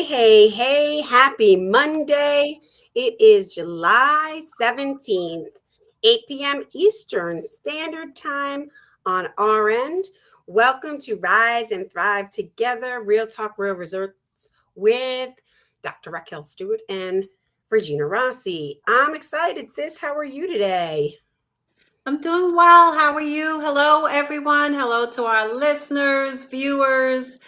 Hey, happy Monday. It is July 17th, 8 p.m. Eastern Standard Time on our end. Welcome to Rise and Thrive Together, Real Talk, Real Results with Dr. Raquel Stuart and Regina Rossi. I'm excited, sis. How are you today? I'm doing well. How are you? Hello, everyone. Hello to our listeners, viewers,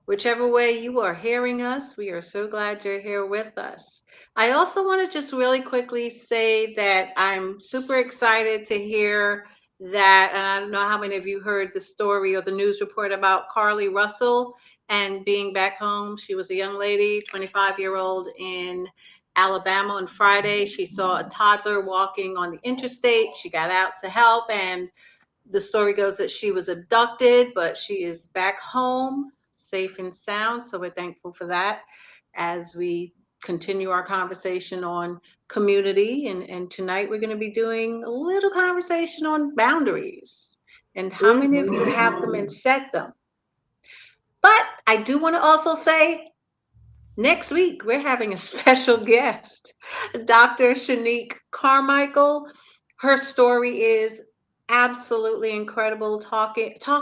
whichever way you are hearing us. We are so glad you're here with us. I also want to just really quickly say that I'm super excited to hear that, and I don't know how many of you heard the story or the news report about Carly Russell and being back home. She was a young lady, 25-year-old in Alabama on Friday. She saw a toddler walking on the interstate. She got out to help, and the story goes that she was abducted, but she is back home, safe and sound. So we're thankful for that as we continue our conversation on community. And tonight we're going to be doing a little conversation on boundaries and how many of you Mhm. have them and set them. But I do want to also say next week, we're having a special guest, Dr. Shanique Carmichael. Her story is absolutely incredible. Talk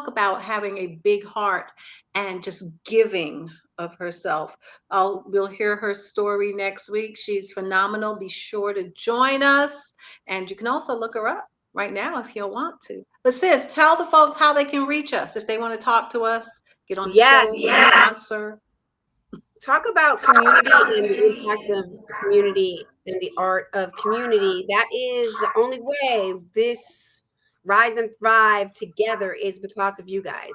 about having a big heart and just giving of herself. We'll hear her story next week. She's phenomenal. Be sure to join us, and you can also look her up right now if you want to. But sis, tell the folks how they can reach us if they want to talk to us, get on the show, Yes. sponsor. Talk about community and the impact of community and the art of community. That is the only way this rise and thrive together is because of you guys.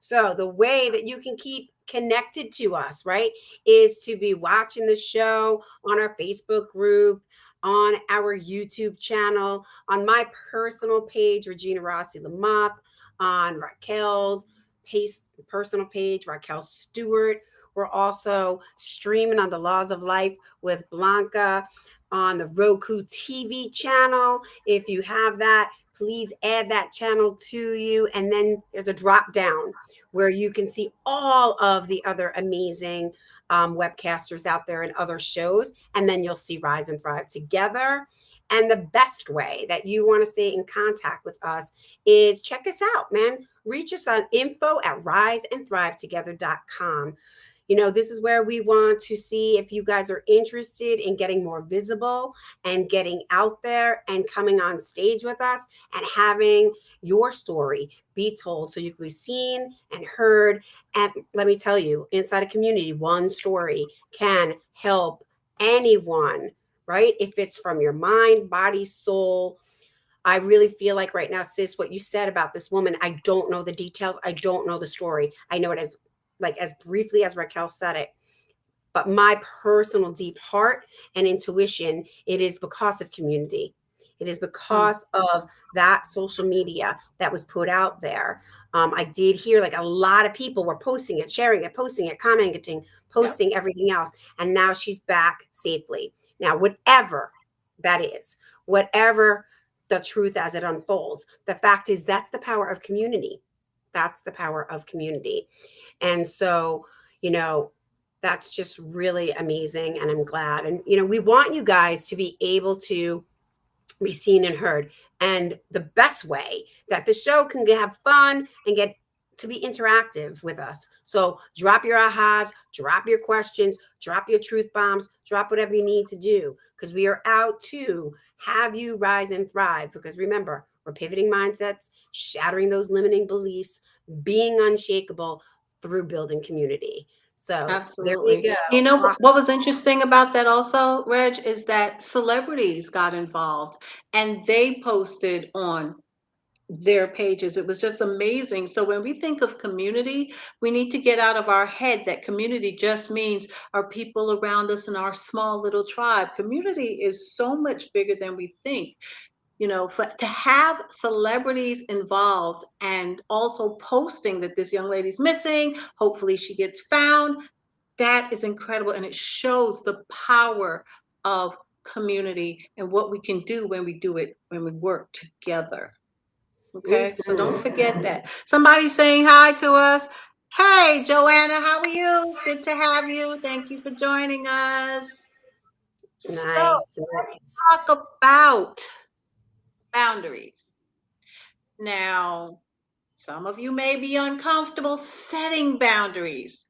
So the way that you can keep connected to us, right, is to be watching the show on our Facebook group, on our YouTube channel, on my personal page, Regina Rossi Lamothe, on Raquel's personal page, Raquel Stewart. We're also streaming on the Laws of Life with Blanca on the Roku TV channel. If you have that, please add that channel to you. And then there's a drop down where you can see all of the other amazing webcasters out there and other shows. And then you'll see Rise and Thrive Together. And the best way that you want to stay in contact with us is check us out, man. Reach us on info@riseandthrivetogether.com. This is where we want to see if you guys are interested in getting more visible and getting out there and coming on stage with us and having your story be told so you can be seen and heard. And let me tell you, inside a community, one story can help anyone, right? If it's from your mind, body, soul. I really feel like right now, sis, what you said about this woman, I don't know the details. I don't know the story. I know it as briefly as Raquel said it. But my personal deep heart and intuition, it is because of community. It is Mm. because of that social media that was put out there. I did hear like a lot of people were posting it, sharing it, posting it, commenting, Yep. posting everything else. And now she's back safely. Now, whatever that is, whatever the truth as it unfolds, the fact is that's the power of community. That's the power of community. And so, you know, that's just really amazing. And I'm glad. And, we want you guys to be able to be seen and heard. And the best way that the show can have fun and get to be interactive with us. So drop your ahas, drop your questions, drop your truth bombs, drop whatever you need to do because we are out to have you rise and thrive. Because remember, we're pivoting mindsets, shattering those limiting beliefs, being unshakable through building community. So there we Absolutely. go. You know Awesome. what was interesting about that also, Reg, is that celebrities got involved and they posted on their pages. It was just amazing. So when we think of community, we need to get out of our head that community just means our people around us in our small little tribe. Community is so much bigger than we think. To have celebrities involved and also posting that this young lady's missing, hopefully she gets found, that is incredible. And it shows the power of community and what we can do when we do it, when we work together. Okay, so don't Mhm. forget that. Somebody's saying hi to us. Hey, Joanna, how are you? Good to have you. Thank you for joining us. So, Nice. let's talk about boundaries. Now, some of you may be uncomfortable setting boundaries,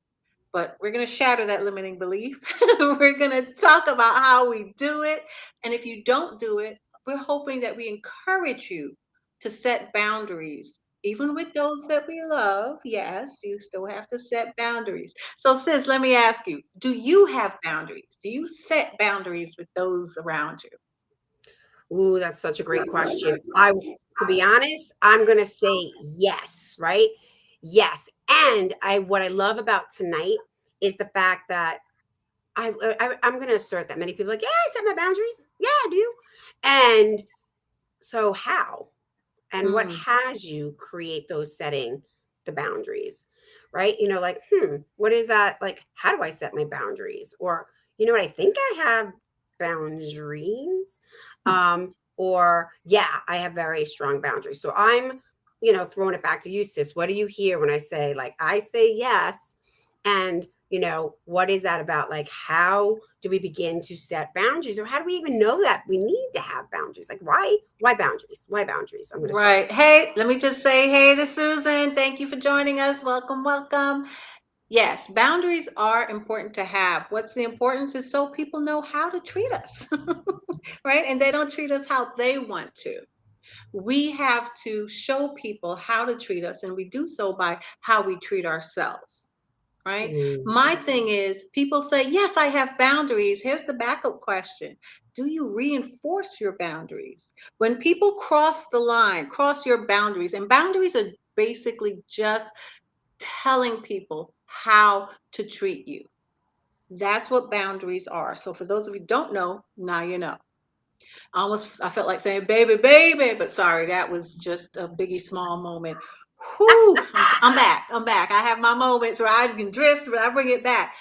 but we're going to shatter that limiting belief. We're going to talk about how we do it. And if you don't do it, we're hoping that we encourage you to set boundaries. Even with those that we love, yes, you still have to set boundaries. So, sis, let me ask you, do you have boundaries? Do you set boundaries with those around you? Ooh, that's such a great question. To be honest, I'm gonna say yes, right? Yes. And what I love about tonight is the fact that I'm gonna assert that many people are like, yeah, I set my boundaries. Yeah, I do. And so how? And what Mm, has you create those setting the boundaries, right? Like, what is that? Like, how do I set my boundaries? Or, what, I think I have boundaries. Or yeah, I have very strong boundaries. So I'm, throwing it back to you, sis. What do you hear when I say, like, I say yes? And what is that about? Like, how do we begin to set boundaries, or how do we even know that we need to have boundaries? Like, why boundaries? Why boundaries? I'm going to start right. there. Hey, let me just say hey to Susan. Thank you for joining us. Welcome, welcome. Yes, boundaries are important to have. What's the importance is so people know how to treat us, right? And they don't treat us how they want to. We have to show people how to treat us, and we do so by how we treat ourselves, right? Mm, My thing is, people say, yes, I have boundaries. Here's the backup question. Do you reinforce your boundaries? When people cross the line, cross your boundaries, and boundaries are basically just telling people how to treat you. That's what boundaries are. So for those of you who don't know, now you know. I felt like saying baby, baby, but sorry, that was just a Biggie Small moment. Whew, I'm back. I'm back. I have my moments where I can drift, but I bring it back.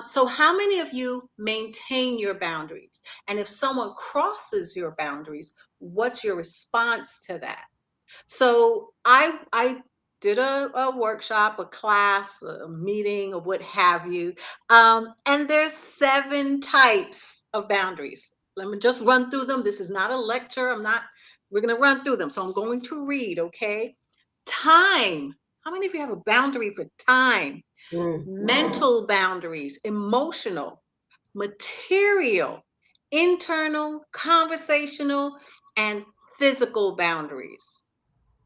So how many of you maintain your boundaries? And if someone crosses your boundaries, what's your response to that? So I did a workshop, a class, a meeting, or what have you. And there's 7 types of boundaries. Let me just run through them. This is not a lecture. We're gonna run through them. So I'm going to read, okay? Time. How many of you have a boundary for time? mm. Mental boundaries, emotional, material, internal, conversational, and physical boundaries.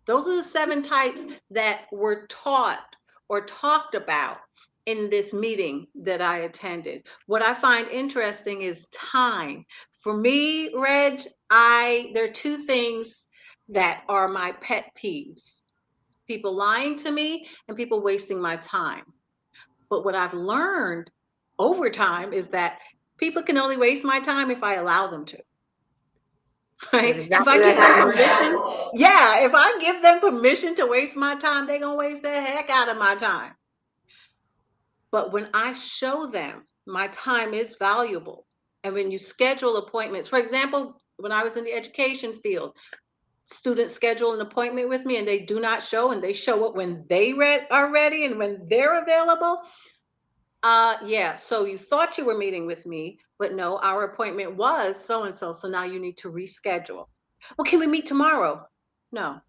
Those are the 7 types that were taught or talked about in this meeting that I attended. What I find interesting is time. For me, Reg, I there are 2 things that are my pet peeves. People lying to me and people wasting my time. But what I've learned over time is that people can only waste my time if I allow them to. That's Right? If exactly I what I give had them in permission, mind. yeah, if I give them permission to waste my time, they're gonna waste the heck out of my time. But when I show them my time is valuable, and when you schedule appointments, for example, when I was in the education field, students schedule an appointment with me and they do not show, and they show up when are ready and when they're available. Yeah, so you thought you were meeting with me, but no, our appointment was so and so. So now you need to reschedule. Well, can we meet tomorrow? No,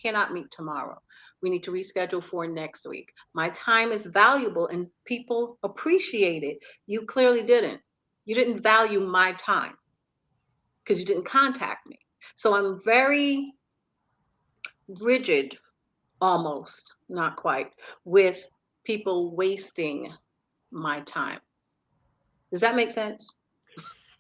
cannot meet tomorrow. We need to reschedule for next week. My time is valuable and people appreciate it. You clearly didn't. You didn't value my time because you didn't contact me. So I'm very rigid, almost, not quite, with people wasting my time. Does that make sense?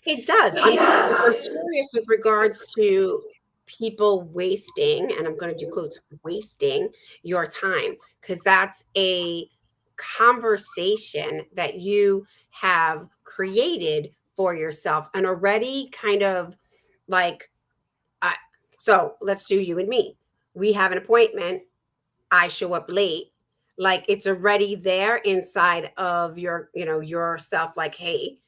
It does. I'm curious with regards to people wasting, and I'm going to do quotes, wasting your time, because that's a conversation that you have created for yourself and already kind of like, uh, so let's do you and me. We have an appointment. I show up late. Like, it's already there inside of your, yourself, like, hey,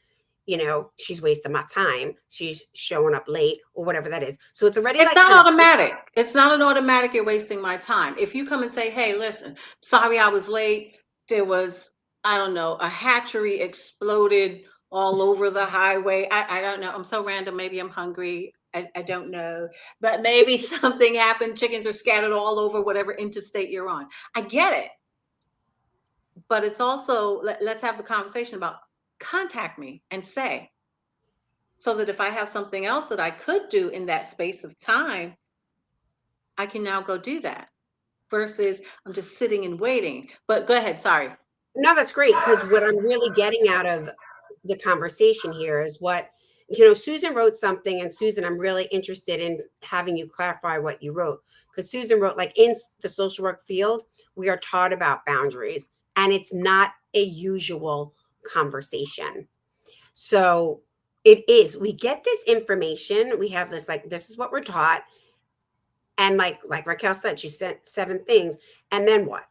she's wasting my time. She's showing up late or whatever that is. So it's already It's like not kind of, automatic. It's not an automatic you're wasting my time. If you come and say, "Hey, listen, sorry I was late. There was, I don't know, a hatchery exploded all over the highway. I don't know. I'm so random. Maybe I'm hungry. I don't know. But maybe something happened. Chickens are scattered all over whatever interstate you're on." I get it. But it's also, let's have the conversation about, contact me and say, so that if I have something else that I could do in that space of time, I can now go do that versus I'm just sitting and waiting. But go ahead, sorry. no, that's great. Because what I'm really getting out of the conversation here is what, Susan wrote something. And Susan, I'm really interested in having you clarify what you wrote. Because Susan wrote, like, in the social work field, we are taught about boundaries, and it's not a usual conversation. So it is. We get this information. We have this, like, this is what we're taught. And like Raquel said, she sent 7 things. And then what?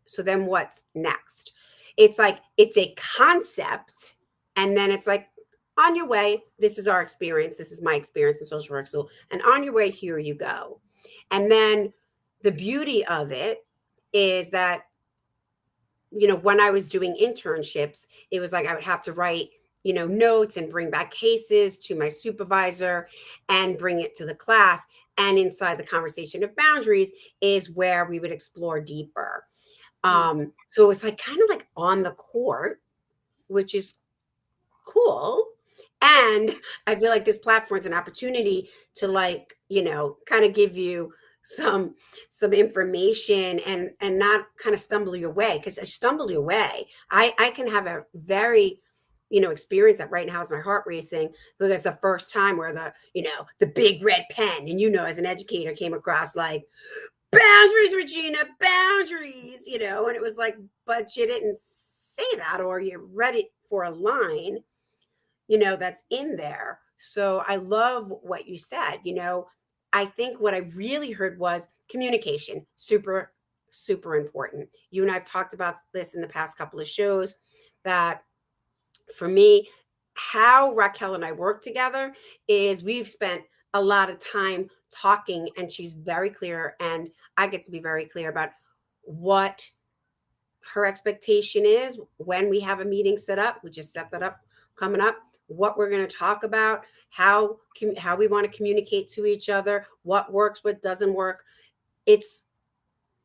So then what's next? It's like it's a concept, and then it's like, on your way, this is our experience. This is my experience in social work school. And on your way, here you go. And then the beauty of it is that, when I was doing internships, it was like I would have to write, notes and bring back cases to my supervisor and bring it to the class. And inside the conversation of boundaries is where we would explore deeper. Mm, So it was like kind of like on the court, which is cool. And I feel like this platform is an opportunity to, like, kind of give you some information and not kind of stumble your way. Because I stumble your way, I can have a very experience that right now is my heart racing, because the first time where the big red pen, and as an educator, came across like, boundaries, Regina, boundaries, and it was like, but you didn't say that, or you read it for a line, that's in there. So I love what you said. I think what I really heard was communication, super, super important. You and I've talked about this in the past couple of shows, that for me, how Raquel and I work together is we've spent a lot of time talking, and she's very clear, and I get to be very clear about what her expectation is when we have a meeting set up. We just set that up coming up, what we're going to talk about, how we want to communicate to each other, what works, what doesn't work. It's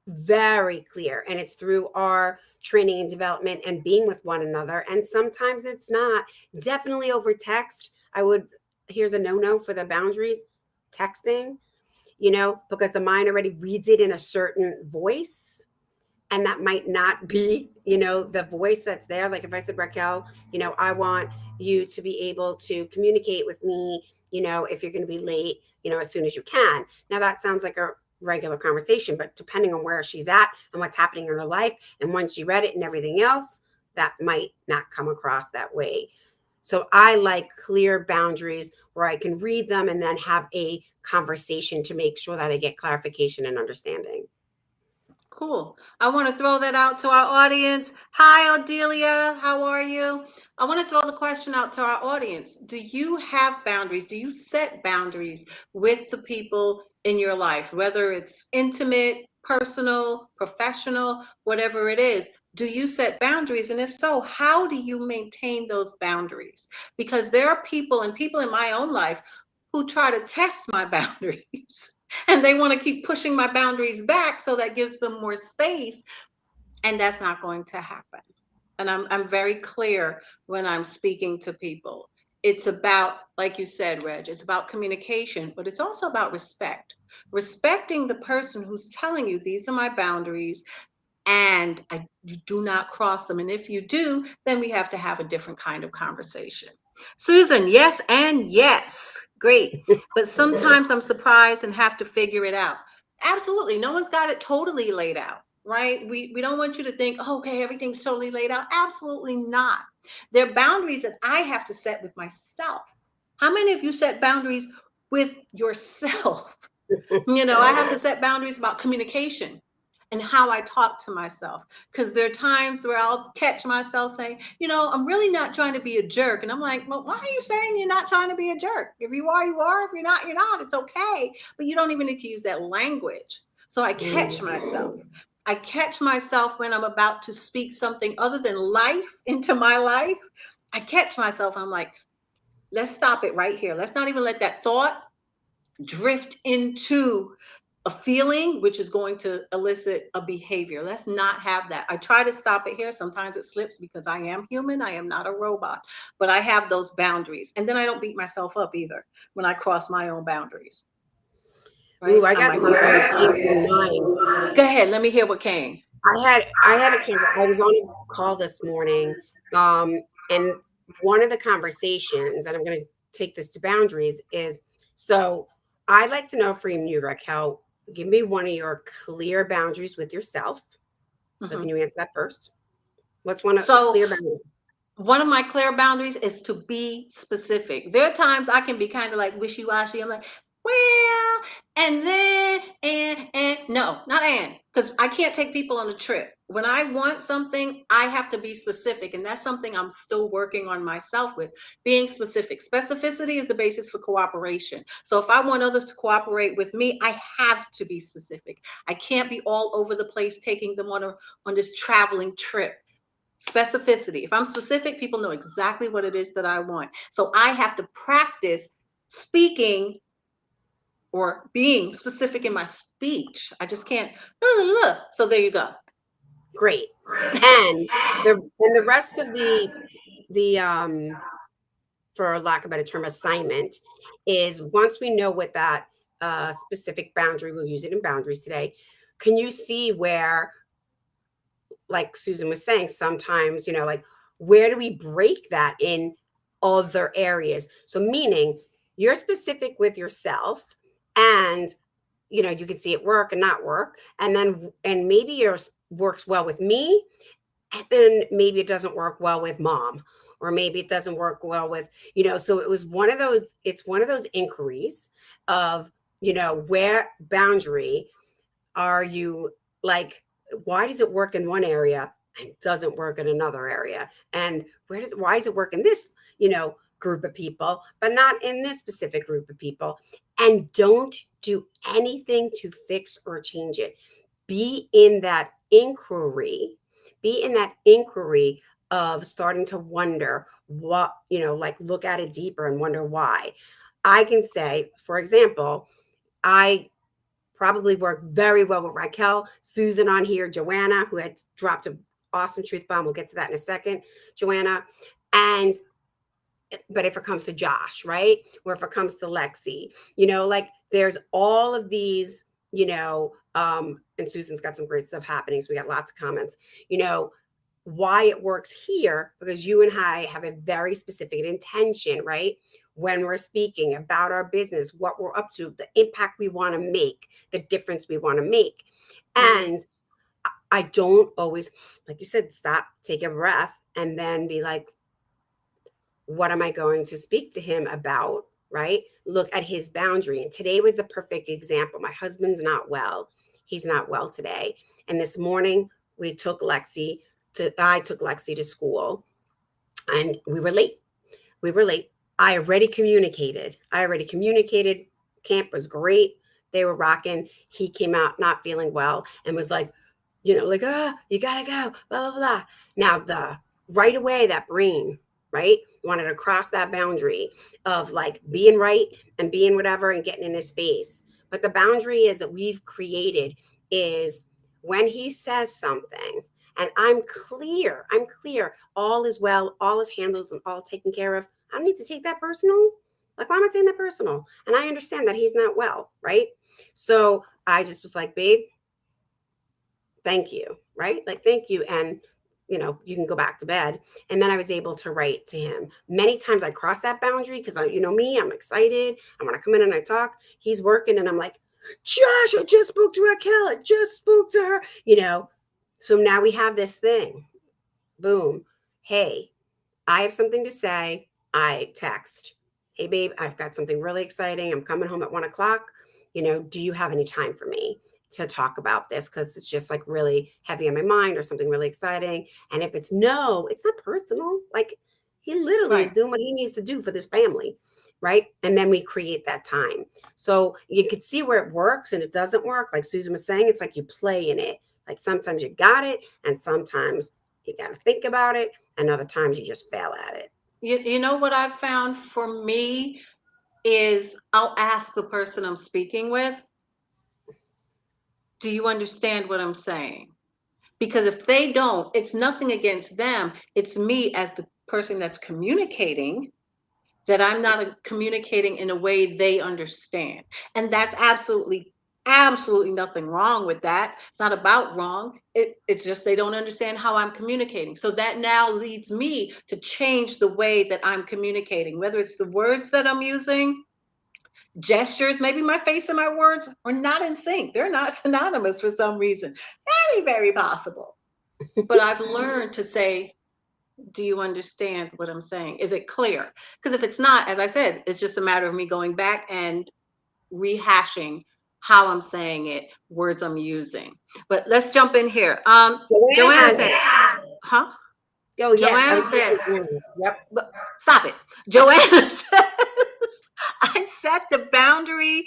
very clear, and it's through our training and development and being with one another. And sometimes it's not, definitely over text. Here's a no for the boundaries: texting, because the mind already reads it in a certain voice, and that might not be the voice that's there. Like if I said, Raquel, I want you to be able to communicate with me, if you're going to be late, as soon as you can. Now that sounds like a regular conversation, but depending on where she's at and what's happening in her life and when she read it and everything else, that might not come across that way. So I like clear boundaries where I can read them and then have a conversation to make sure that I get clarification and understanding. cool. I want to throw that out to our audience. Hi, Odelia. How are you? I want to throw the question out to our audience. Do you have boundaries? Do you set boundaries with the people in your life, whether it's intimate, personal, professional, whatever it is? Do you set boundaries? And if so, how do you maintain those boundaries? Because there are people, and people in my own life, who try to test my boundaries. And they want to keep pushing my boundaries back, so that gives them more space, and that's not going to happen. And I'm very clear when I'm speaking to people. It's about, like you said, Reg, it's about communication, but it's also about respect. Respecting the person who's telling you, these are my boundaries, and you do not cross them. And if you do, then we have to have a different kind of conversation. Susan, yes and yes. Great. But sometimes I'm surprised and have to figure it out. Absolutely. No one's got it totally laid out, right? We don't want you to think, oh, okay, everything's totally laid out. Absolutely not. There are boundaries that I have to set with myself. How many of you set boundaries with yourself? I have to set boundaries about communication. and how I talk to myself. Because there are times where I'll catch myself saying, I'm really not trying to be a jerk. And I'm like, well, why are you saying you're not trying to be a jerk? If you are, you are. If you're not, you're not. It's okay. But you don't even need to use that language. So I catch Mm. myself. I catch myself when I'm about to speak something other than life into my life. I catch myself. I'm like, let's stop it right here. Let's not even let that thought drift into a feeling, which is going to elicit a behavior. Let's not have that. I try to stop it here. Sometimes it slips because I am human. I am not a robot, but I have those boundaries. And then I don't beat myself up either when I cross my own boundaries. Ooh, Right? I I'm got like, something that came to mind. go ahead. Let me hear what came. I was on a call this morning, and one of the conversations, and I'm going to take this to boundaries, is so I'd like to know from you, Raquel, give me one of your clear boundaries with yourself. So can Mhm. you answer that first? What's one of a So clear boundary? one of my clear boundaries is to be specific. There are times I can be kind of like wishy-washy. I'm like, well, and then, and no, not and, because I can't take people on a trip. When I want something, I have to be specific. And that's something I'm still working on myself with, being specific. Specificity is the basis for cooperation. So if I want others to cooperate with me, I have to be specific. I can't be all over the place taking them on this traveling trip. Specificity. If I'm specific, people know exactly what it is that I want. So I have to practice speaking or being specific in my speech. I just can't. So there you go. Great. And the rest of the for lack of a better term, assignment is once we know what that specific boundary, we'll use it in boundaries today. Can you see where, like Susan was saying, sometimes, like where do we break that in other areas? So, meaning you're specific with yourself and you can see it work and not work. And maybe yours works well with me and maybe it doesn't work well with mom, or maybe it doesn't work well with so it was one of those it's one of those inquiries of where boundary are you, like, why does it work in one area and doesn't work in another area, and why does it work in this group of people but not in this specific group of people, and don't do anything to fix or change it. Be in that inquiry, be in that inquiry of starting to wonder what, like look at it deeper and wonder why. I can say, for example, I probably work very well with Raquel, Susan on here, Joanna, who had dropped an awesome truth bomb. We'll get to that in a second, Joanna. And but if it comes to Josh, right? Or if it comes to Lexi, like there's all of these, and Susan's got some great stuff happening. So we got lots of comments, why it works here, because you and I have a very specific intention, right? When we're speaking about our business, what we're up to, the impact we want to make, the difference we want to make. Mhm. And I don't always, like you said, stop, take a breath, and then be like, what am I going to speak to him about? Right? Look at his boundary. And today was the perfect example. My husband's not well. He's not well today. And this morning I took Lexi to school and we were late. We were late. I already communicated. Camp was great. They were rocking. He came out not feeling well and was like, like, you gotta go, blah, blah, blah. Now, the right away, that brain, right, wanted to cross that boundary of like being right and being whatever and getting in his face. But the boundary is that we've created is when he says something and I'm clear, all is well, all is handled and all taken care of. I don't need to take that personal. Like, why am I taking that personal? And I understand that he's not well, right? So I just was like, babe, thank you, right? Like, thank you. And, you can go back to bed. And then I was able to write to him. Many times I cross that boundary because me, I'm excited. I want to come in and I talk. He's working and I'm like, Josh, I just spoke to Raquel. I just spoke to her, So now we have this thing. Boom. Hey, I have something to say. I text, hey, babe, I've got something really exciting. I'm coming home at 1 o'clock. Do you have any time for me? to talk about this because it's just like really heavy on my mind or something really exciting. And if it's no, it's not personal. Like he literally is Right. doing what he needs to do for this family. Right. And then we create that time. So you can see where it works and it doesn't work. Like Susan was saying, it's like you play in it. Like sometimes you got it and sometimes you got to think about it. And other times you just fail at it. You know what I've found for me is I'll ask the person I'm speaking with, do you understand what I'm saying? Because if they don't, it's nothing against them. It's me as the person that's communicating that I'm not communicating in a way they understand. And that's absolutely nothing wrong with that. It's not about wrong. It's just they don't understand how I'm communicating. So that now leads me to change the way that I'm communicating, whether it's the words that I'm using, gestures, maybe my face and my words are not in sync. They're not synonymous for some reason. Very possible. But I've learned to say, do you understand what I'm saying? Is it clear? Because if it's not, as I said, it's just a matter of me going back and rehashing how I'm saying it, words I'm using. But let's jump in here. Joanna Joanna has said, it. huh? Oh yeah, I Joanna was going to said, say Joanna. Yep. stop it. Joanna said, I set the boundary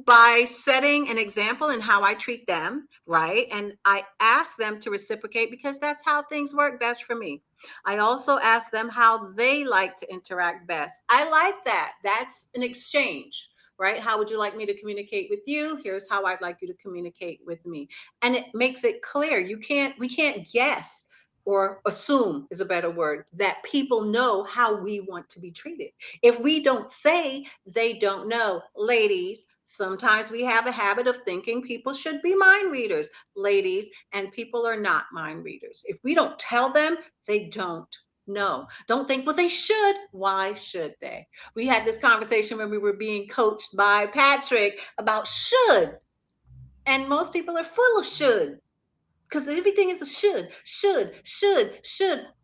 by setting an example in how I treat them, right? And I ask them to reciprocate because that's how things work best for me. I also ask them how they like to interact best. I like that. That's an exchange, right? How would you like me to communicate with you? Here's how I'd like you to communicate with me. And it makes it clear. We can't guess or assume is a better word that people know how we want to be treated. If we don't say, they don't know. Ladies, sometimes we have a habit of thinking people should be mind readers, ladies, and people are not mind readers. If we don't tell them, they don't know. Don't think, well, they should. Why should they? We had this conversation when we were being coached by Patrick about should. And most people are full of should because everything is a should.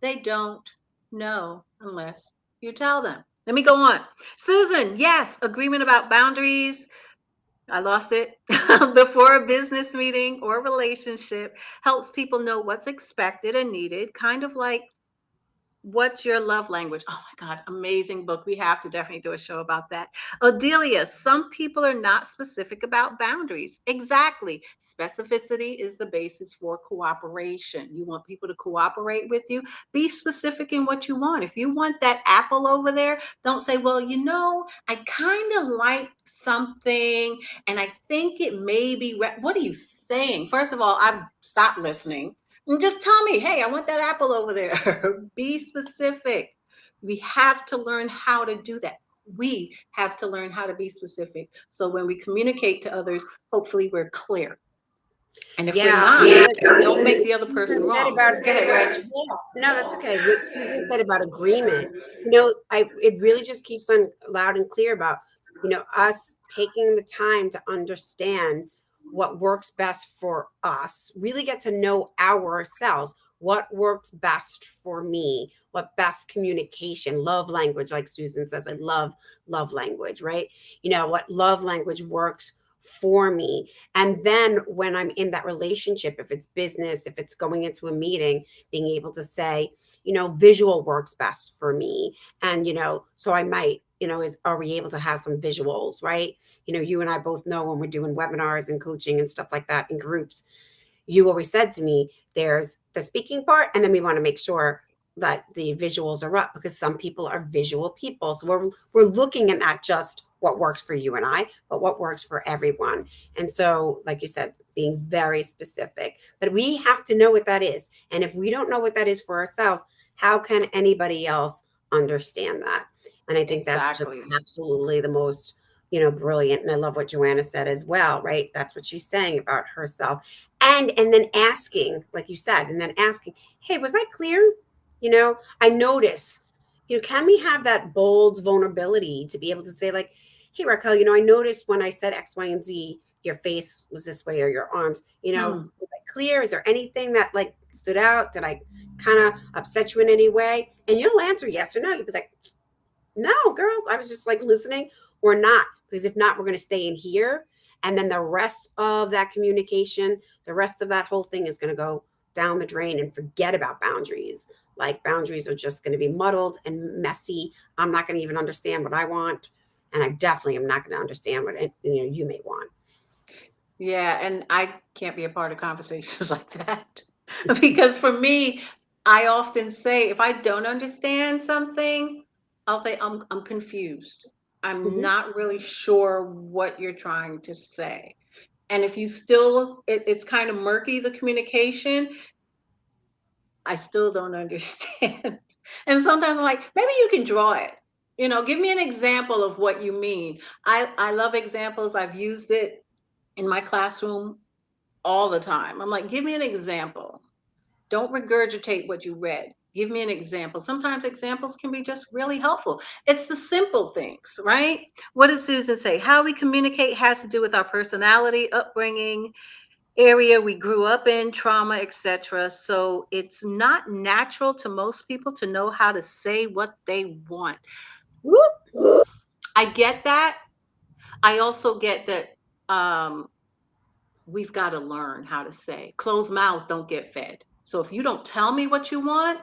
They don't know unless you tell them. Let me go on. Susan, yes, agreement about boundaries. I lost it. Before a business meeting or relationship helps people know what's expected and needed, kind of like what's your love language? Oh my God, amazing book. We have to definitely do a show about that. Odelia, some people are not specific about boundaries. Exactly. Specificity is the basis for cooperation. You want people to cooperate with you. Be specific in what you want. If you want that apple over there, don't say, well, I kind of like something and I think it may be. What are you saying? First of all, I've stopped listening and just tell me, hey, I want that apple over there. Be specific. We have to learn how to do that. We have to learn how to be specific. So when we communicate to others, hopefully we're clear. And if we're Yeah. not, don't make the other Susan person said wrong. about Go ahead, Reg. yeah, no, that's okay. What Susan said about agreement, I it really just keeps on loud and clear about, us taking the time to understand what works best for us, really get to know ourselves, what works best for me, what best communication, love language, like Susan says, I love language, right? What love language works for me. And then when I'm in that relationship, if it's business, if it's going into a meeting, being able to say, visual works best for me. And, so I might, are we able to have some visuals, right? You and I both know when we're doing webinars and coaching and stuff like that in groups, you always said to me, there's the speaking part, and then we want to make sure that the visuals are up because some people are visual people. So we're looking at not just what works for you and I, but what works for everyone. And so, like you said, being very specific. But we have to know what that is. And if we don't know what that is for ourselves, how can anybody else understand that? And I think that's just Exactly. absolutely the most, brilliant. And I love what Joanna said as well, right? That's what she's saying about herself. And then asking, like you said, and then asking, hey, was I clear? I notice, can we have that bold vulnerability to be able to say, like, hey, Raquel, I noticed when I said X, Y, and Z, your face was this way or your arms, Hmm. was I clear? Is there anything that like stood out? Did I kind of upset you in any way? And you'll answer yes or no. You'll be like, no, girl, I was just like listening or not. Because if not, we're going to stay in here. And then the rest of that communication, the rest of that whole thing is going to go down the drain, and forget about boundaries. Like, boundaries are just going to be muddled and messy. I'm not going to even understand what I want, and I definitely am not going to understand what you may want. Yeah, and I can't be a part of conversations like that. Because for me, I often say if I don't understand something, I'll say I'm confused. I'm Hmm. not really sure what you're trying to say. And if you still it's kind of murky, the communication, I still don't understand. And sometimes I'm like, maybe you can draw it. Give me an example of what you mean. I love examples. I've used it in my classroom all the time. I'm like, give me an example. Don't regurgitate what you read. Give me an example. Sometimes examples can be just really helpful. It's the simple things, right? What does Susan say? How we communicate has to do with our personality, upbringing, area we grew up in, trauma, etc. So it's not natural to most people to know how to say what they want. Whoop. I get that. I also get that um, we've got to learn how to say closed mouths don't get fed. So if you don't tell me what you want,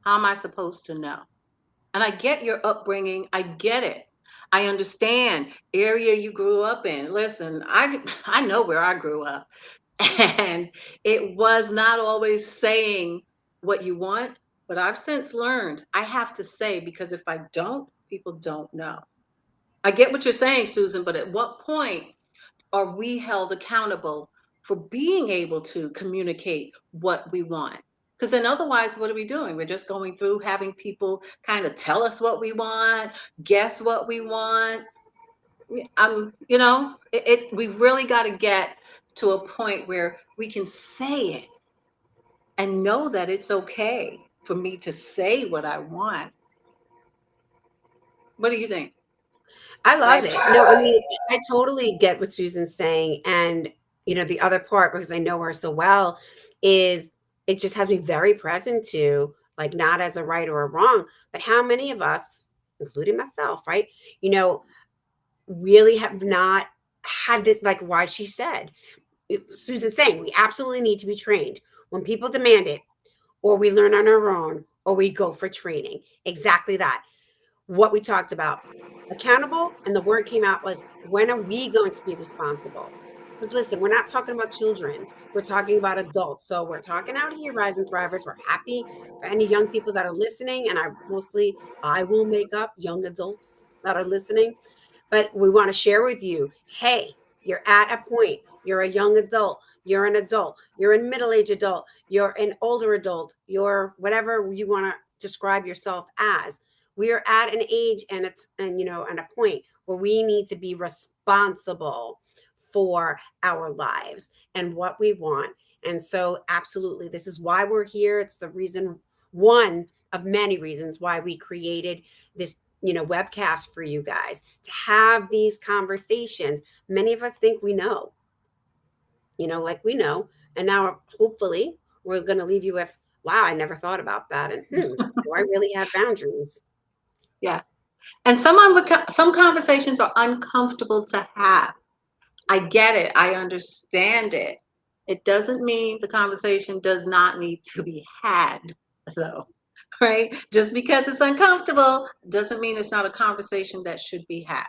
how am I supposed to know? And I get your upbringing. I get it. I understand area you grew up in. Listen, I know where I grew up. And it was not always saying what you want, but I've since learned I have to say, because if I don't, people don't know. I get what you're saying, Susan, but at what point are we held accountable for being able to communicate what we want? Because then otherwise, what are we doing? We're just going through having people kind of tell us what we want, guess what we want. We've really got to get to a point where we can say it and know that it's okay for me to say what I want. What do you think, I love Reg? it. No, I mean, I totally get what Susan's saying. And, the other part, because I know her so well, is it just has me very present to, like, not as a right or a wrong, but how many of us, including myself, right, you know, really have not had this, like, why she said, Susan's saying, we absolutely need to be trained when people demand it, or we learn on our own, or we go for training. Exactly that, what we talked about. Accountable, and the word came out was, when are we going to be responsible? Because listen, we're not talking about children, we're talking about adults. So we're talking out here, Rise and Thrivers. We're happy for any young people that are listening. And I will make up young adults that are listening. But we want to share with you, hey, you're at a point, you're a young adult, you're an adult, you're a middle-aged adult, you're an older adult, you're whatever you want to describe yourself as. We are at an age, and a point where we need to be responsible for our lives and what we want. And so absolutely, this is why we're here. It's the reason, one of many reasons why we created this webcast for you guys, to have these conversations. Many of us think we know, like we know. And now hopefully we're going to leave you with, wow, I never thought about that. And do I really have boundaries? Yeah. And some conversations are uncomfortable to have. I get it. I understand it. It doesn't mean the conversation does not need to be had, though, right? Just because it's uncomfortable doesn't mean it's not a conversation that should be had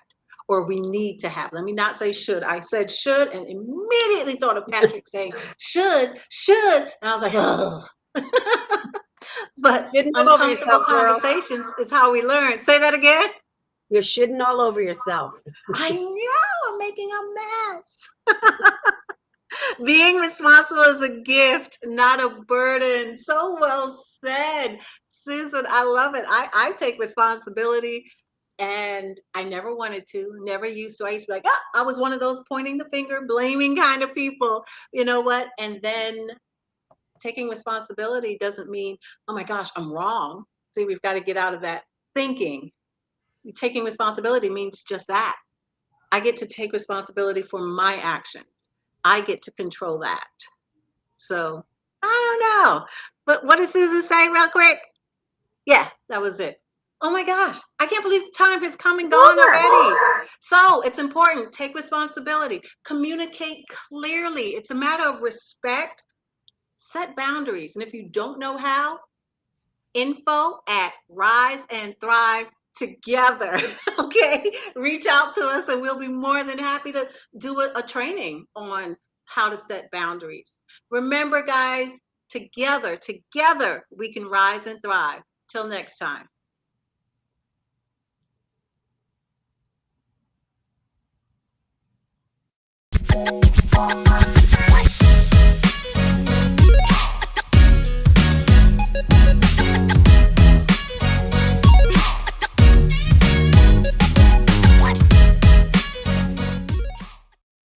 or we need to have. Let me not say should. I said should and immediately thought of Patrick saying should. And I was like, oh. But Shitting all over uncomfortable yourself, girl. conversations is how we learn. Say that again. You're shitting all over yourself. I know I'm making a mess. Being responsible is a gift, not a burden. So well said, Susan. I love it. I take responsibility and I never wanted to, never used to. I used to be like, I was one of those pointing the finger, blaming kind of people. You know what? And then taking responsibility doesn't mean, oh my gosh, I'm wrong. See, we've got to get out of that thinking. Taking responsibility means just that. I get to take responsibility for my actions. I get to control that. So I don't know. But what did Susan say real quick? Yeah, that was it. Oh my gosh, I can't believe time has come and gone Over. already. So it's important. Take responsibility. Communicate clearly. It's a matter of respect. Set boundaries. And if you don't know how, info at Rise and Thrive Together. Okay. Reach out to us and we'll be more than happy to do a training on how to set boundaries. Remember, guys, together, we can rise and thrive. Till next time.